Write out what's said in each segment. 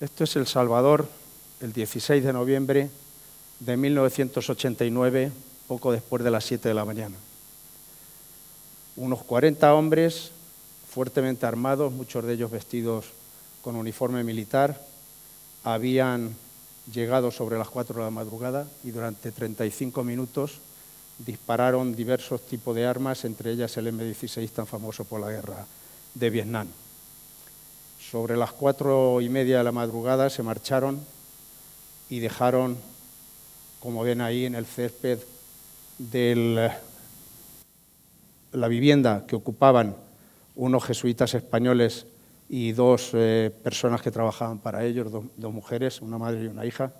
Esto es El Salvador, el 16 de noviembre de 1989, poco después de las 7 de la mañana. Unos 40 hombres fuertemente armados, muchos de ellos vestidos con uniforme militar, habían llegado sobre las 4 de la madrugada y durante 35 minutos dispararon diversos tipos de armas, entre ellas el M16 tan famoso por la guerra de Vietnam. Sobre las 4:30 de la madrugada se marcharon y dejaron, como ven ahí en el césped de la vivienda que ocupaban unos jesuitas españoles y dos personas que trabajaban para ellos, dos mujeres, una madre y una hija,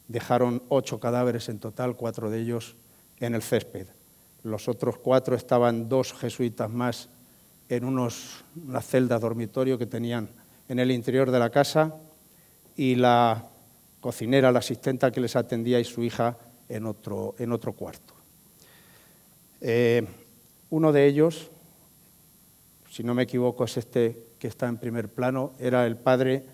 dejaron 8 cadáveres en total, 4 de ellos en el césped. Los otros 4 estaban 2 jesuitas más en unas celdas dormitorio que tenían en el interior de la casa, y la cocinera, la asistenta que les atendía, y su hija en otro cuarto. Uno de ellos, si no me equivoco, es este que está en primer plano, era el padre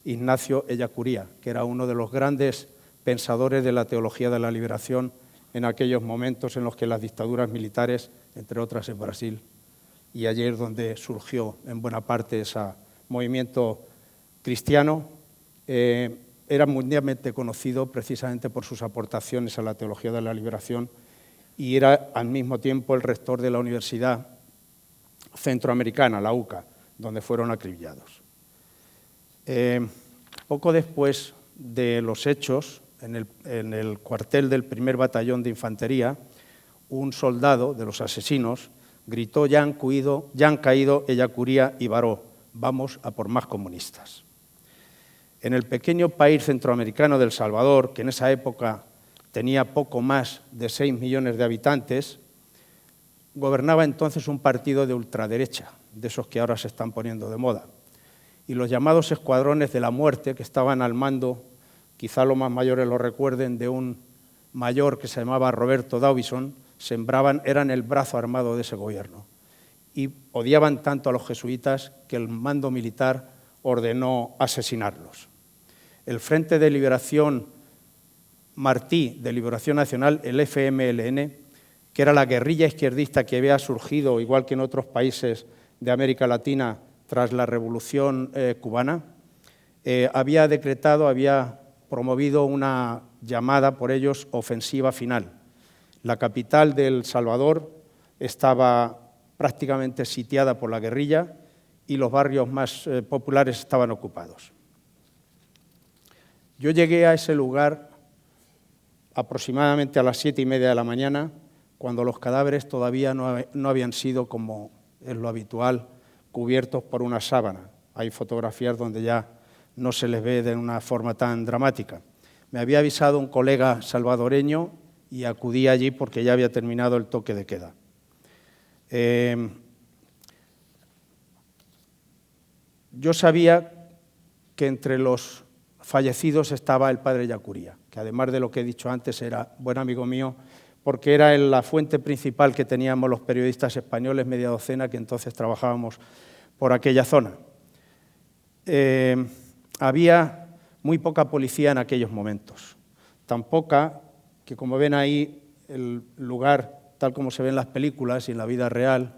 Ignacio Ellacuría, que era uno de los grandes pensadores de la teología de la liberación en aquellos momentos en los que las dictaduras militares, entre otras en Brasil, y allí es donde surgió en buena parte ese movimiento cristiano, era mundialmente conocido precisamente por sus aportaciones a la teología de la liberación, y era al mismo tiempo el rector de la Universidad Centroamericana, la UCA, donde fueron acribillados. Poco después de los hechos, en el cuartel del primer batallón de infantería, un soldado de los asesinos gritó: ya han caído Ellacuría y Baró, vamos a por más comunistas. En el pequeño país centroamericano de El Salvador, que en esa época tenía poco más de 6 millones de habitantes, gobernaba entonces un partido de ultraderecha, de esos que ahora se están poniendo de moda. Y los llamados escuadrones de la muerte, que estaban al mando, quizá los más mayores lo recuerden, de un mayor que se llamaba Roberto Davidson, eran el brazo armado de ese gobierno. Y odiaban tanto a los jesuitas que el mando militar ordenó asesinarlos. El Frente de Liberación Martí, de Liberación Nacional, el FMLN, que era la guerrilla izquierdista que había surgido, igual que en otros países de América Latina, tras la Revolución cubana, había promovido una llamada por ellos ofensiva final. La capital de El Salvador estaba prácticamente sitiada por la guerrilla y los barrios más populares estaban ocupados. Yo llegué a ese lugar aproximadamente a las 7:30 de la mañana, cuando los cadáveres todavía no habían sido, como es lo habitual, cubiertos por una sábana. Hay fotografías donde ya no se les ve de una forma tan dramática. Me había avisado un colega salvadoreño y acudí allí porque ya había terminado el toque de queda. Yo sabía que entre los fallecidos estaba el padre Ellacuría, que además de lo que he dicho antes era buen amigo mío, porque era la fuente principal que teníamos los periodistas españoles, media docena, que entonces trabajábamos por aquella zona. Había muy poca policía en aquellos momentos, tan poca que, como ven ahí, el lugar, tal como se ve en las películas y en la vida real,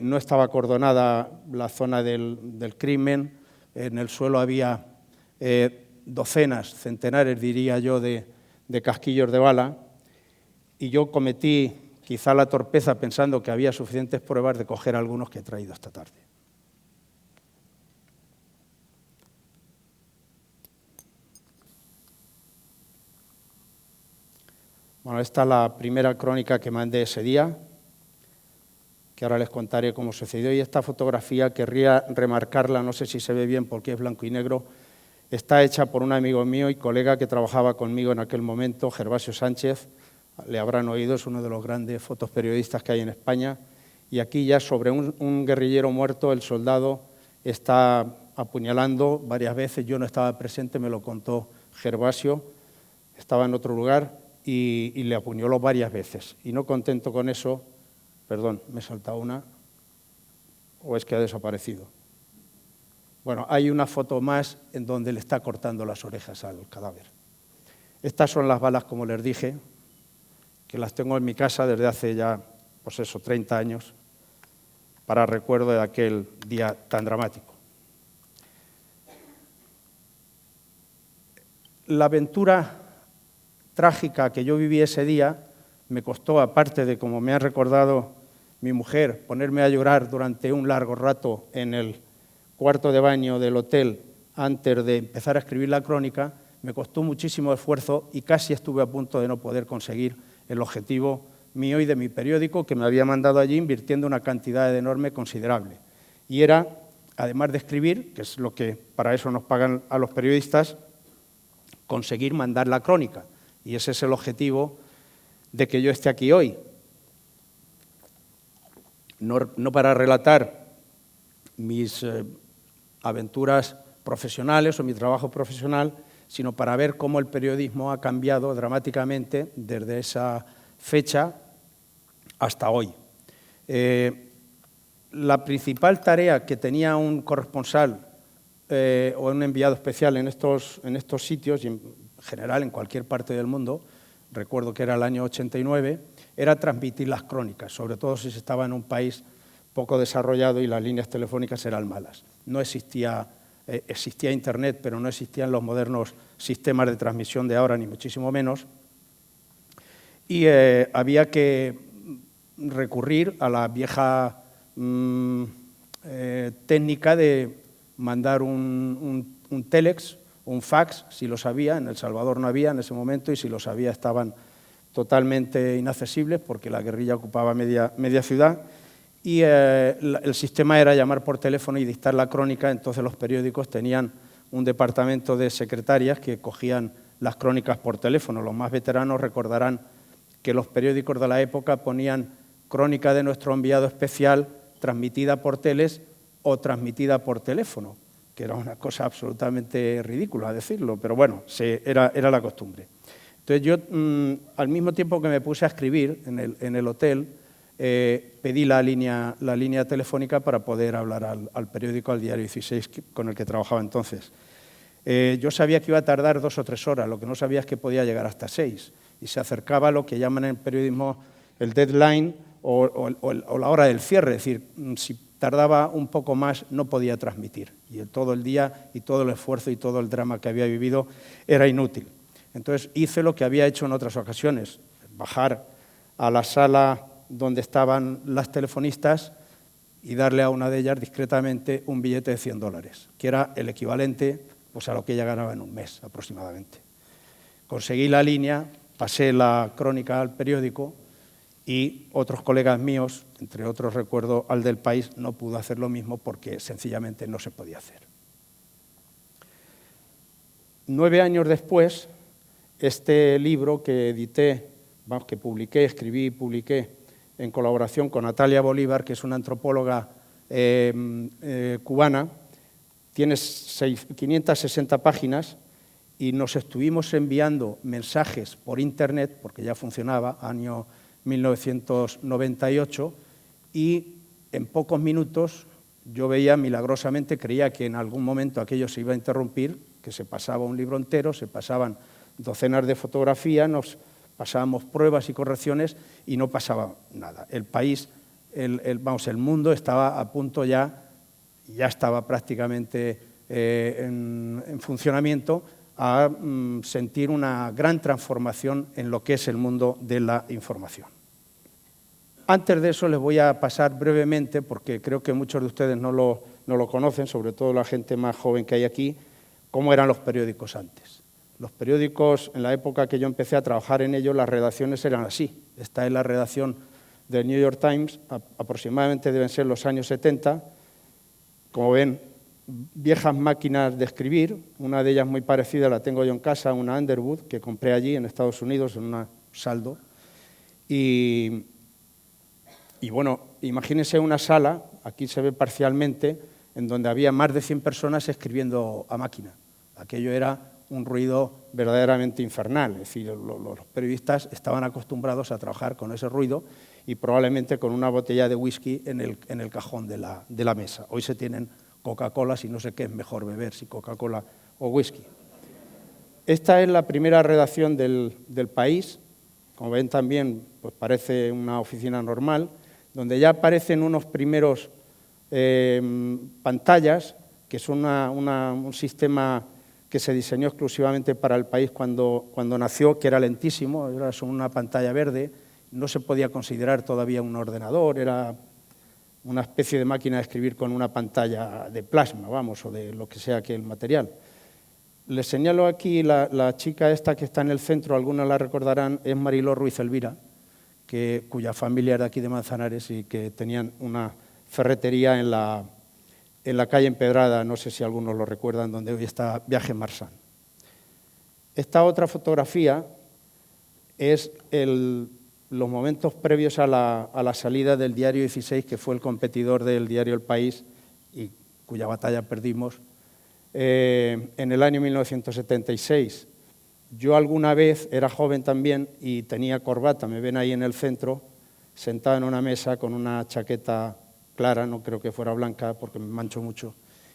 no estaba acordonada la zona del crimen. En el suelo había docenas, centenares, diría yo, de casquillos de bala, y yo cometí quizá la torpeza pensando que había suficientes pruebas de coger algunos que he traído esta tarde. Bueno, esta es la primera crónica que mandé ese día, que ahora les contaré cómo sucedió, y esta fotografía querría remarcarla, no sé si se ve bien porque es blanco y negro, está hecha por un amigo mío y colega que trabajaba conmigo en aquel momento, Gervasio Sánchez. Le habrán oído, es uno de los grandes fotoperiodistas que hay en España, y aquí ya sobre un guerrillero muerto el soldado está apuñalando varias veces. Yo no estaba presente, me lo contó Gervasio, estaba en otro lugar y le apuñaló varias veces. Y no contento con eso, perdón, me he saltado una, o es que ha desaparecido. Bueno, hay una foto más en donde le está cortando las orejas al cadáver. Estas son las balas, como les dije, que las tengo en mi casa desde hace ya, pues eso, 30 años, para recuerdo de aquel día tan dramático. La aventura trágica que yo viví ese día me costó, aparte de, como me ha recordado mi mujer, ponerme a llorar durante un largo rato en el cuarto de baño del hotel antes de empezar a escribir la crónica, me costó muchísimo esfuerzo y casi estuve a punto de no poder conseguir el objetivo mío y de mi periódico que me había mandado allí invirtiendo una cantidad enorme considerable. Y era, además de escribir, que es lo que para eso nos pagan a los periodistas, conseguir mandar la crónica. Y ese es el objetivo de que yo esté aquí hoy. No para relatar mis aventuras profesionales o mi trabajo profesional, sino para ver cómo el periodismo ha cambiado dramáticamente desde esa fecha hasta hoy. La principal tarea que tenía un corresponsal o un enviado especial en estos sitios, y en general en cualquier parte del mundo, recuerdo que era el año 89, era transmitir las crónicas, sobre todo si se estaba en un país poco desarrollado y las líneas telefónicas eran malas. No existía Internet, pero no existían los modernos sistemas de transmisión de ahora, ni muchísimo menos, y había que recurrir a la vieja técnica de mandar un telex, un fax, si los había. En El Salvador no había en ese momento, y si los había estaban totalmente inaccesibles porque la guerrilla ocupaba media ciudad, y el sistema era llamar por teléfono y dictar la crónica. Entonces los periódicos tenían un departamento de secretarias que cogían las crónicas por teléfono. Los más veteranos recordarán que los periódicos de la época ponían crónica de nuestro enviado especial transmitida por teles o transmitida por teléfono, que era una cosa absolutamente ridícula decirlo, pero bueno, era la costumbre. Entonces yo, al mismo tiempo que me puse a escribir en el hotel, pedí la línea telefónica para poder hablar al periódico, al Diario 16, con el que trabajaba entonces. Yo sabía que iba a tardar 2 o 3 horas, lo que no sabía es que podía llegar hasta 6, y se acercaba lo que llaman en el periodismo el deadline o la hora del cierre, es decir, si tardaba un poco más no podía transmitir, y todo el día y todo el esfuerzo y todo el drama que había vivido era inútil. Entonces hice lo que había hecho en otras ocasiones, bajar a la sala donde estaban las telefonistas y darle a una de ellas discretamente un billete de $100, que era el equivalente pues, a lo que ella ganaba en un mes aproximadamente. Conseguí la línea, pasé la crónica al periódico, y otros colegas míos, entre otros recuerdo al del País, no pudo hacer lo mismo porque sencillamente no se podía hacer. 9 años después, este libro que edité, que publiqué, escribí y publiqué en colaboración con Natalia Bolívar, que es una antropóloga cubana, tiene 560 páginas, y nos estuvimos enviando mensajes por Internet, porque ya funcionaba, año 1998, y en pocos minutos yo veía milagrosamente, creía que en algún momento aquello se iba a interrumpir, que se pasaba un libro entero, se pasaban docenas de fotografías, nos pasábamos pruebas y correcciones y no pasaba nada. El país, el mundo estaba a punto ya estaba prácticamente en funcionamiento, a sentir una gran transformación en lo que es el mundo de la información. Antes de eso les voy a pasar brevemente, porque creo que muchos de ustedes no lo conocen, sobre todo la gente más joven que hay aquí, cómo eran los periódicos antes. Los periódicos, en la época que yo empecé a trabajar en ellos, las redacciones eran así. Esta es la redacción del New York Times, aproximadamente deben ser los años 70. Como ven, viejas máquinas de escribir, una de ellas muy parecida la tengo yo en casa, una Underwood, que compré allí en Estados Unidos en un saldo. Y bueno, imagínense una sala, aquí se ve parcialmente, en donde había más de 100 personas escribiendo a máquina. Aquello era un ruido verdaderamente infernal, es decir, los periodistas estaban acostumbrados a trabajar con ese ruido y probablemente con una botella de whisky en el cajón de la mesa. Hoy se tienen Coca-Cola si no sé qué es mejor beber, si Coca-Cola o whisky. Esta es la primera redacción del País. Como ven también, pues parece una oficina normal, donde ya aparecen unos primeros pantallas, que son un sistema que se diseñó exclusivamente para el País cuando nació, que era lentísimo, era una pantalla verde, no se podía considerar todavía un ordenador, era una especie de máquina de escribir con una pantalla de plasma, vamos, o de lo que sea que el material. Les señalo aquí la chica esta que está en el centro, algunos la recordarán, es Mariló Ruiz Elvira, cuya familia era de aquí de Manzanares y que tenían una ferretería en la calle Empedrada, no sé si algunos lo recuerdan, donde hoy está Viaje Marsan. Esta otra fotografía es los momentos previos a la salida del diario 16, que fue el competidor del diario El País y cuya batalla perdimos en el año 1976. Yo alguna vez era joven también y tenía corbata, me ven ahí en el centro, sentado en una mesa con una chaqueta clara, no creo que fuera blanca porque me mancho mucho,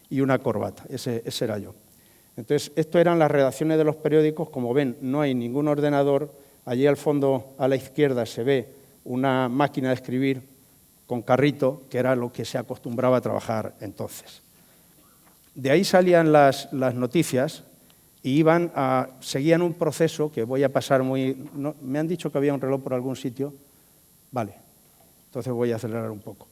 y una corbata, ese era yo. Entonces, esto eran las redacciones de los periódicos. Como ven, no hay ningún ordenador. Allí al fondo, a la izquierda, se ve una máquina de escribir con carrito, que era lo que se acostumbraba a trabajar entonces. De ahí salían las noticias y seguían un proceso que voy a pasar me han dicho que había un reloj por algún sitio. Vale, entonces voy a acelerar un poco.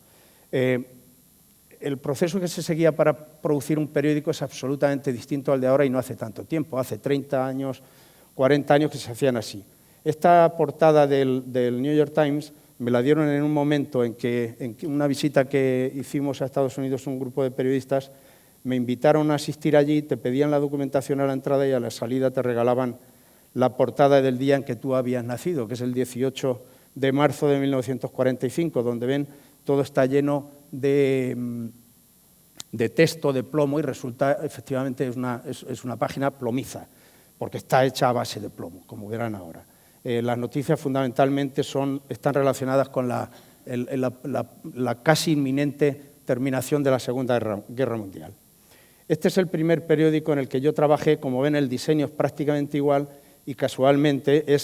El proceso que se seguía para producir un periódico es absolutamente distinto al de ahora y no hace tanto tiempo, hace 30 años, 40 años que se hacían así. Esta portada del New York Times me la dieron en un momento en que una visita que hicimos a Estados Unidos, un grupo de periodistas, me invitaron a asistir allí, te pedían la documentación a la entrada y a la salida te regalaban la portada del día en que tú habías nacido, que es el 18 de marzo de 1945, donde ven todo está lleno de texto, de plomo, y resulta, efectivamente, es una página plomiza, porque está hecha a base de plomo, como verán ahora. Las noticias fundamentalmente están relacionadas con la casi inminente terminación de la Segunda Guerra Mundial. Este es el primer periódico en el que yo trabajé. Como ven, el diseño es prácticamente igual y casualmente he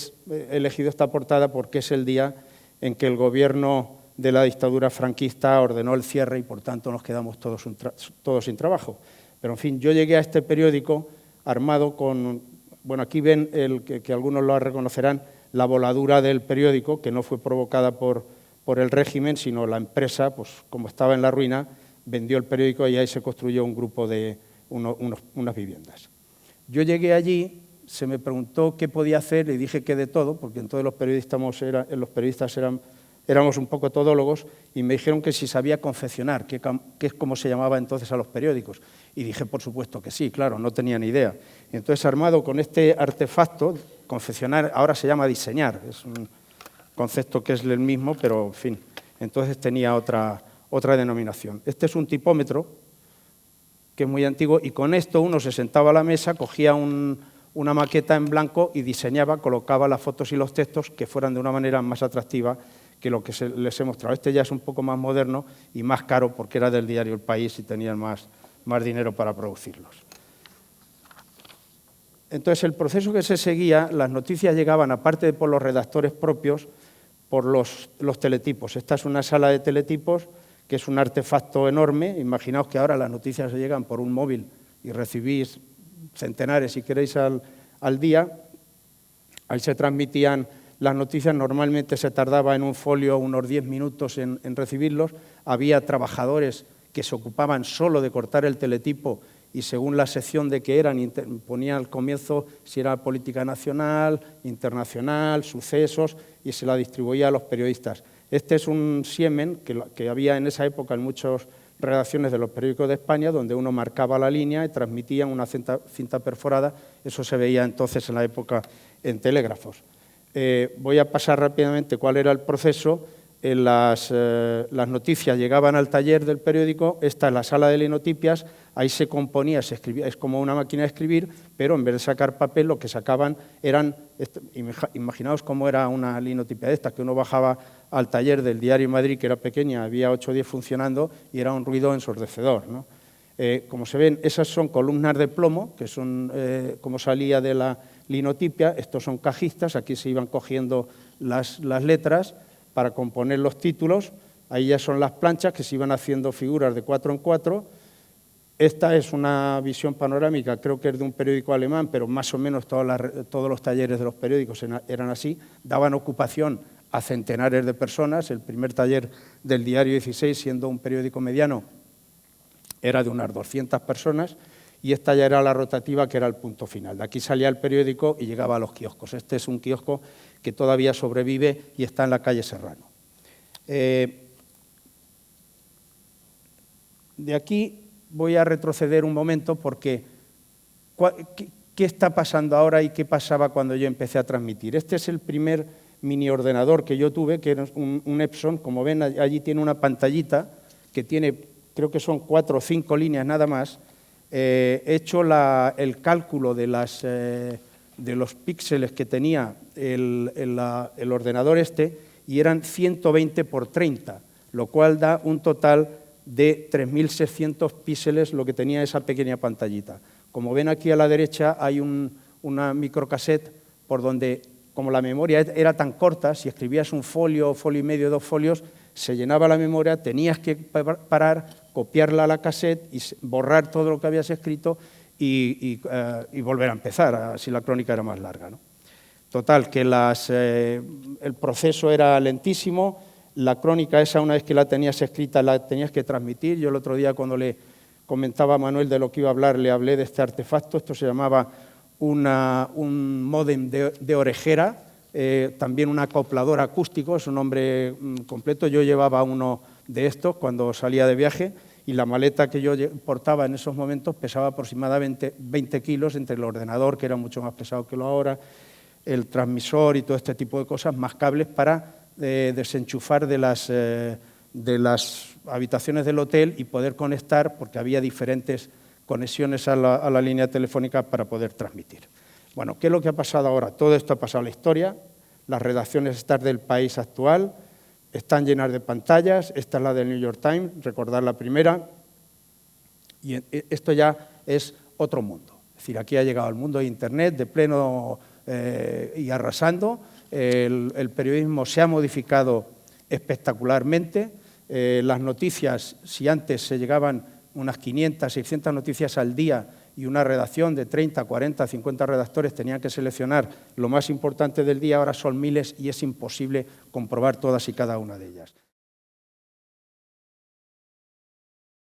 elegido esta portada porque es el día en que el gobierno de la dictadura franquista ordenó el cierre y por tanto nos quedamos todos sin trabajo. Pero en fin, yo llegué a este periódico armado con, bueno, aquí ven que algunos lo reconocerán, la voladura del periódico, que no fue provocada por el régimen, sino la empresa, pues como estaba en la ruina, vendió el periódico y ahí se construyó un grupo de unas viviendas. Yo llegué allí, se me preguntó qué podía hacer y dije que de todo, porque entonces los periodistas éramos un poco todólogos, y me dijeron que si sabía confeccionar, que es como se llamaba entonces a los periódicos. Y dije, por supuesto que sí, claro, no tenía ni idea. Y entonces, armado con este artefacto, confeccionar, ahora se llama diseñar, es un concepto que es el mismo, pero en fin, entonces tenía otra denominación. Este es un tipómetro, que es muy antiguo, y con esto uno se sentaba a la mesa, cogía una maqueta en blanco y diseñaba, colocaba las fotos y los textos que fueran de una manera más atractiva que lo que les he mostrado. Este ya es un poco más moderno y más caro porque era del diario El País y tenían más dinero para producirlos. Entonces, el proceso que se seguía, las noticias llegaban, aparte de por los redactores propios, por los teletipos. Esta es una sala de teletipos, que es un artefacto enorme. Imaginaos que ahora las noticias se llegan por un móvil y recibís centenares, si queréis, al día. Ahí se transmitían las noticias, normalmente se tardaba en un folio unos 10 minutos en recibirlos. Había trabajadores que se ocupaban solo de cortar el teletipo y según la sección de que eran, ponía al comienzo si era política nacional, internacional, sucesos, y se la distribuía a los periodistas. Este es un siemen que había en esa época en muchas redacciones de los periódicos de España, donde uno marcaba la línea y transmitían una cinta perforada. Eso se veía entonces en la época en telégrafos. Voy a pasar rápidamente cuál era el proceso. Las noticias llegaban al taller del periódico. Esta es la sala de linotipias. Ahí se componía, se escribía, es como una máquina de escribir, pero en vez de sacar papel, lo que sacaban eran, imaginaos cómo era una linotipia de estas, que uno bajaba al taller del Diario Madrid, que era pequeña, había 8 o 10 funcionando y era un ruido ensordecedor, ¿no? Como se ven, esas son columnas de plomo, que son como salía de la linotipia. Estos son cajistas, aquí se iban cogiendo las letras para componer los títulos. Ahí ya son las planchas que se iban haciendo figuras de 4 en 4. Esta es una visión panorámica, creo que es de un periódico alemán, pero más o menos todos los talleres de los periódicos eran así, daban ocupación a centenares de personas. El primer taller del Diario 16, siendo un periódico mediano, era de unas 200 personas, y esta ya era la rotativa, que era el punto final. De aquí salía el periódico y llegaba a los kioscos. Este es un kiosco que todavía sobrevive y está en la calle Serrano. De aquí voy a retroceder un momento porque ¿qué está pasando ahora y qué pasaba cuando yo empecé a transmitir? Este es el primer mini ordenador que yo tuve, que era un Epson. Como ven, allí tiene una pantallita que tiene, creo que son 4 o 5 líneas nada más. He hecho el cálculo de los píxeles que tenía el ordenador este, y eran 120 por 30, lo cual da un total de 3.600 píxeles lo que tenía esa pequeña pantallita. Como ven aquí a la derecha hay una microcassette por donde, como la memoria era tan corta, si escribías un folio, folio y medio, 2 folios, se llenaba la memoria, tenías que parar, copiarla a la cassette y borrar todo lo que habías escrito y volver a empezar, si la crónica era más larga, ¿no? Total, que el proceso era lentísimo. La crónica esa, una vez que la tenías escrita, la tenías que transmitir. Yo el otro día, cuando le comentaba a Manuel de lo que iba a hablar, le hablé de este artefacto. Esto se llamaba un módem de orejera, también un acoplador acústico, es un nombre completo. Yo llevaba uno de estos cuando salía de viaje, y la maleta que yo portaba en esos momentos pesaba aproximadamente 20 kilos, entre el ordenador, que era mucho más pesado que lo ahora, el transmisor y todo este tipo de cosas, más cables para desenchufar de las habitaciones del hotel y poder conectar, porque había diferentes conexiones a la línea telefónica para poder transmitir. Bueno, ¿qué es lo que ha pasado ahora? Todo esto ha pasado a la historia. Las redacciones estas del País actual están llenas de pantallas. Esta es la del New York Times, recordar la primera. Y esto ya es otro mundo. Es decir, aquí ha llegado el mundo de Internet de pleno y arrasando. El periodismo se ha modificado espectacularmente. Las noticias, si antes se llegaban unas 500, 600 noticias al día y una redacción de 30, 40, 50 redactores tenían que seleccionar lo más importante del día, ahora son miles y es imposible comprobar todas y cada una de ellas.